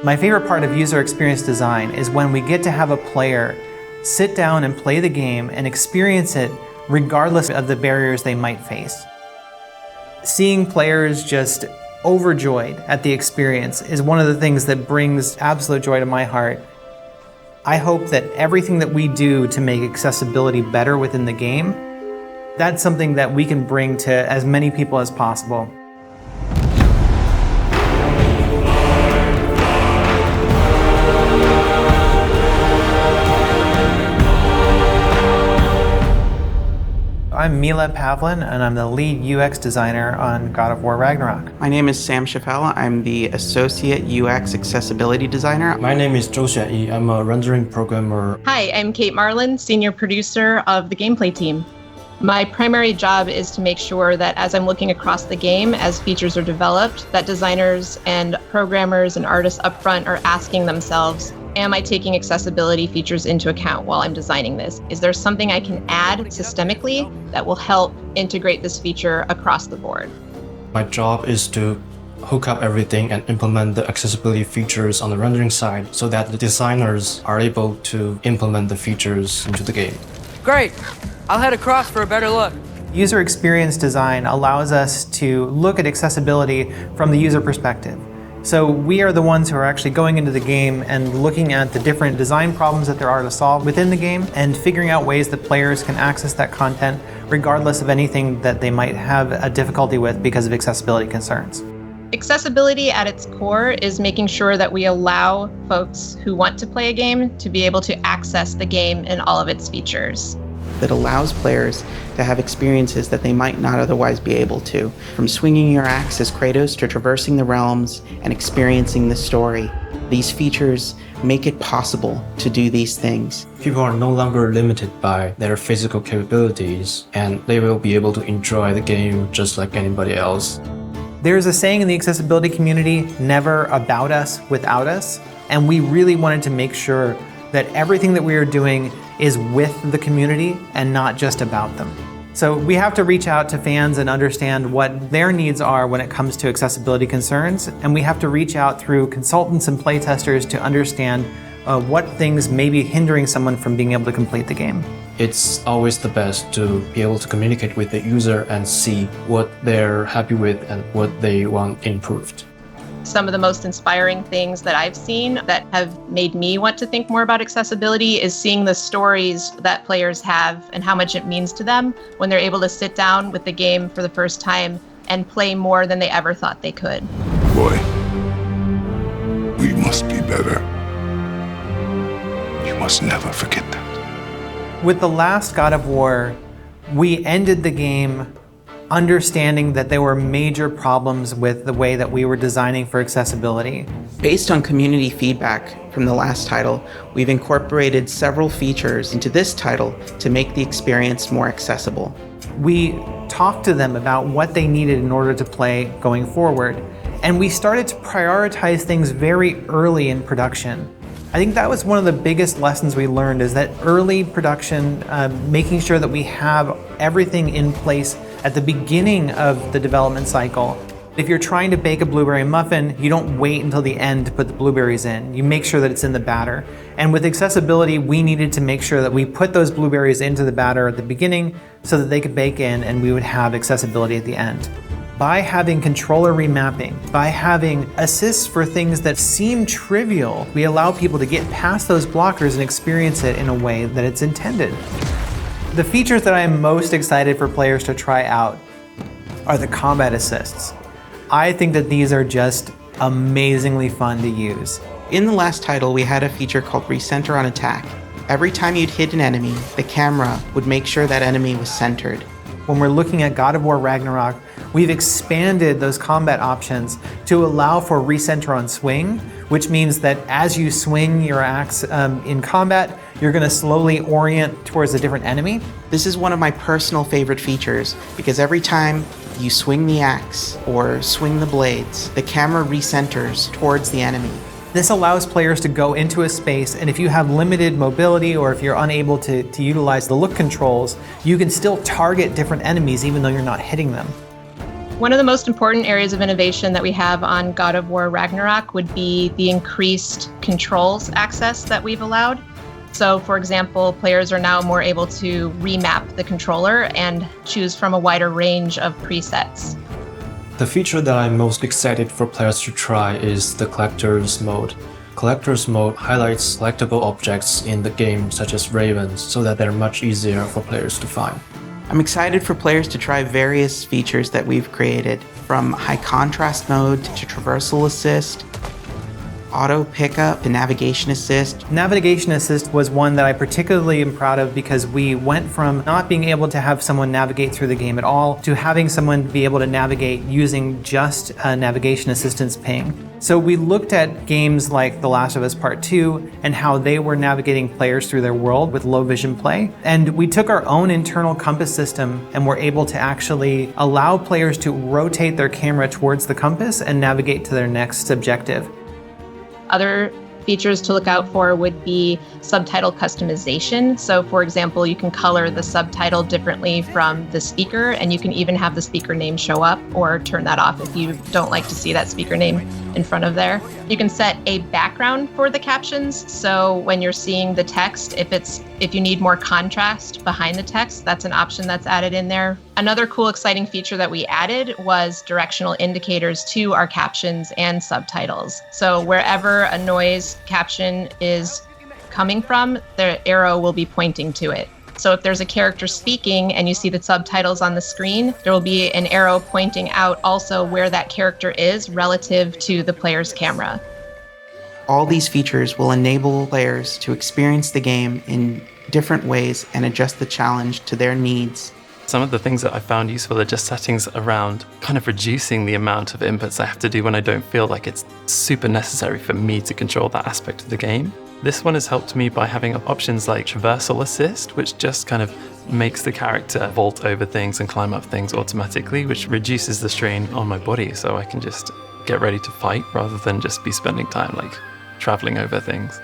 My favorite part of user experience design is when we get to have a player sit down and play the game and experience it regardless of the barriers they might face. Seeing players just overjoyed at the experience is one of the things that brings absolute joy to my heart. I hope that everything that we do to make accessibility better within the game, that's something that we can bring to as many people as possible. I'm Mila Pavlin, and I'm the lead UX designer on God of War Ragnarok. My name is Sam Chaffel. I'm the Associate UX Accessibility Designer. My name is Zhou Xuanyi. I'm a rendering programmer. Hi, I'm Kate Marlin, Senior Producer of the gameplay team. My primary job is to make sure that as I'm looking across the game, as features are developed, that designers and programmers and artists upfront are asking themselves, am I taking accessibility features into account while I'm designing this? Is there something I can add systemically that will help integrate this feature across the board? My job is to hook up everything and implement the accessibility features on the rendering side so that the designers are able to implement the features into the game. Great! I'll head across for a better look. User experience design allows us to look at accessibility from the user perspective. So we are the ones who are actually going into the game and looking at the different design problems that there are to solve within the game and figuring out ways that players can access that content regardless of anything that they might have a difficulty with because of accessibility concerns. Accessibility at its core is making sure that we allow folks who want to play a game to be able to access the game and all of its features. That allows players to have experiences that they might not otherwise be able to. From swinging your axe as Kratos to traversing the realms and experiencing the story. These features make it possible to do these things. People are no longer limited by their physical capabilities, and they will be able to enjoy the game just like anybody else. There's a saying in the accessibility community, never about us without us, and we really wanted to make sure that everything that we are doing is with the community and not just about them. So we have to reach out to fans and understand what their needs are when it comes to accessibility concerns, and we have to reach out through consultants and playtesters to understand what things may be hindering someone from being able to complete the game. It's always the best to be able to communicate with the user and see what they're happy with and what they want improved. Some of the most inspiring things that I've seen that have made me want to think more about accessibility is seeing the stories that players have and how much it means to them when they're able to sit down with the game for the first time and play more than they ever thought they could. Boy, we must be better. You must never forget that. With the last God of War, we ended the game understanding that there were major problems with the way that we were designing for accessibility. Based on community feedback from the last title, we've incorporated several features into this title to make the experience more accessible. We talked to them about what they needed in order to play going forward, and we started to prioritize things very early in production. I think that was one of the biggest lessons we learned, is that early production, making sure that we have everything in place at the beginning of the development cycle. If you're trying to bake a blueberry muffin, you don't wait until the end to put the blueberries in. You make sure that it's in the batter. And with accessibility, we needed to make sure that we put those blueberries into the batter at the beginning so that they could bake in and we would have accessibility at the end. By having controller remapping, by having assists for things that seem trivial, we allow people to get past those blockers and experience it in a way that it's intended. The features that I am most excited for players to try out are the combat assists. I think that these are just amazingly fun to use. In the last title, we had a feature called Recenter on Attack. Every time you'd hit an enemy, the camera would make sure that enemy was centered. When we're looking at God of War Ragnarok, we've expanded those combat options to allow for recenter on swing, which means that as you swing your axe in combat, you're going to slowly orient towards a different enemy. This is one of my personal favorite features because every time you swing the axe or swing the blades, the camera recenters towards the enemy. This allows players to go into a space, and if you have limited mobility or if you're unable to utilize the look controls, you can still target different enemies even though you're not hitting them. One of the most important areas of innovation that we have on God of War Ragnarok would be the increased controls access that we've allowed. So, for example, players are now more able to remap the controller and choose from a wider range of presets. The feature that I'm most excited for players to try is the Collector's Mode. Collector's Mode highlights collectible objects in the game, such as ravens, so that they're much easier for players to find. I'm excited for players to try various features that we've created, from high contrast mode to traversal assist, auto pickup to navigation assist. Navigation assist was one that I particularly am proud of because we went from not being able to have someone navigate through the game at all to having someone be able to navigate using just a navigation assistance ping. So we looked at games like The Last of Us Part 2 and how they were navigating players through their world with low vision play. And we took our own internal compass system and were able to actually allow players to rotate their camera towards the compass and navigate to their next objective. Other features to look out for would be subtitle customization. So, for example, you can color the subtitle differently from the speaker, and you can even have the speaker name show up or turn that off if you don't like to see that speaker name in front of there. You can set a background for the captions. So when you're seeing the text, if you need more contrast behind the text, that's an option that's added in there. Another cool, exciting feature that we added was directional indicators to our captions and subtitles. So wherever a noise caption is coming from, the arrow will be pointing to it. So if there's a character speaking and you see the subtitles on the screen, there will be an arrow pointing out also where that character is relative to the player's camera. All these features will enable players to experience the game in different ways and adjust the challenge to their needs. Some of the things that I found useful are just settings around kind of reducing the amount of inputs I have to do when I don't feel like it's super necessary for me to control that aspect of the game. This one has helped me by having options like traversal assist, which just kind of makes the character vault over things and climb up things automatically, which reduces the strain on my body so I can just get ready to fight rather than just be spending time like traveling over things.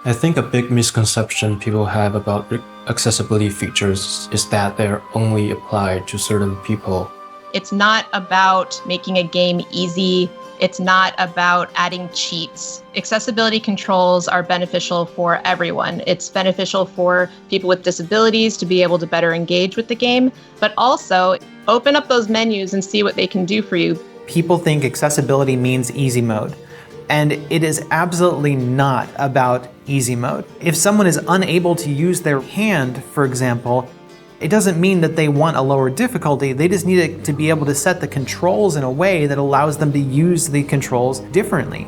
I think a big misconception people have about accessibility features is that they're only applied to certain people. It's not about making a game easy. It's not about adding cheats. Accessibility controls are beneficial for everyone. It's beneficial for people with disabilities to be able to better engage with the game, but also open up those menus and see what they can do for you. People think accessibility means easy mode, and it is absolutely not about easy mode. If someone is unable to use their hand, for example, it doesn't mean that they want a lower difficulty. They just need to be able to set the controls in a way that allows them to use the controls differently.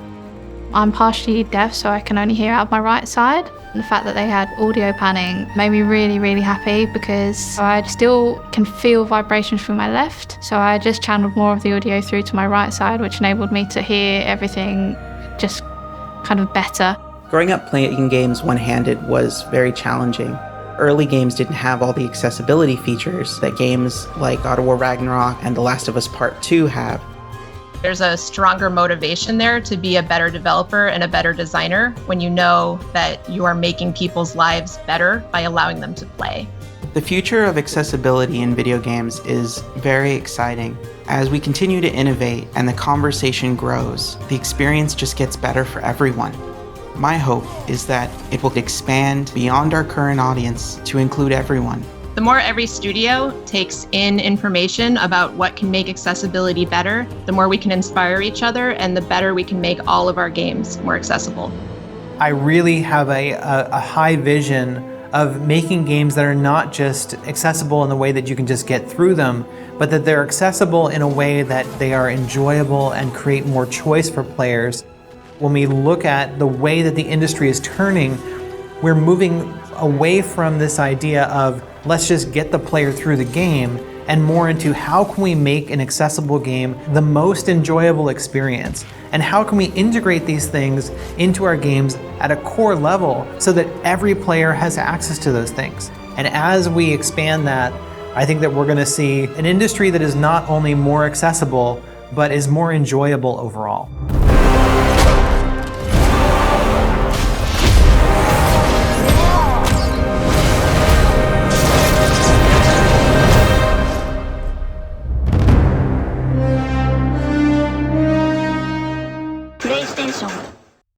I'm partially deaf, so I can only hear out of my right side. The fact that they had audio panning made me really, really happy because I still can feel vibrations from my left. So I just channeled more of the audio through to my right side, which enabled me to hear everything just kind of better. Growing up playing games one-handed was very challenging. Early games didn't have all the accessibility features that games like God of War Ragnarok and The Last of Us Part 2 have. There's a stronger motivation there to be a better developer and a better designer when you know that you are making people's lives better by allowing them to play. The future of accessibility in video games is very exciting. As we continue to innovate and the conversation grows, the experience just gets better for everyone. My hope is that it will expand beyond our current audience to include everyone. The more every studio takes in information about what can make accessibility better, the more we can inspire each other and the better we can make all of our games more accessible. I really have a high vision of making games that are not just accessible in the way that you can just get through them, but that they're accessible in a way that they are enjoyable and create more choice for players. When we look at the way that the industry is turning, we're moving away from this idea of let's just get the player through the game and more into how can we make an accessible game the most enjoyable experience, and how can we integrate these things into our games at a core level so that every player has access to those things. And as we expand that, I think that we're going to see an industry that is not only more accessible, but is more enjoyable overall. プレイステーション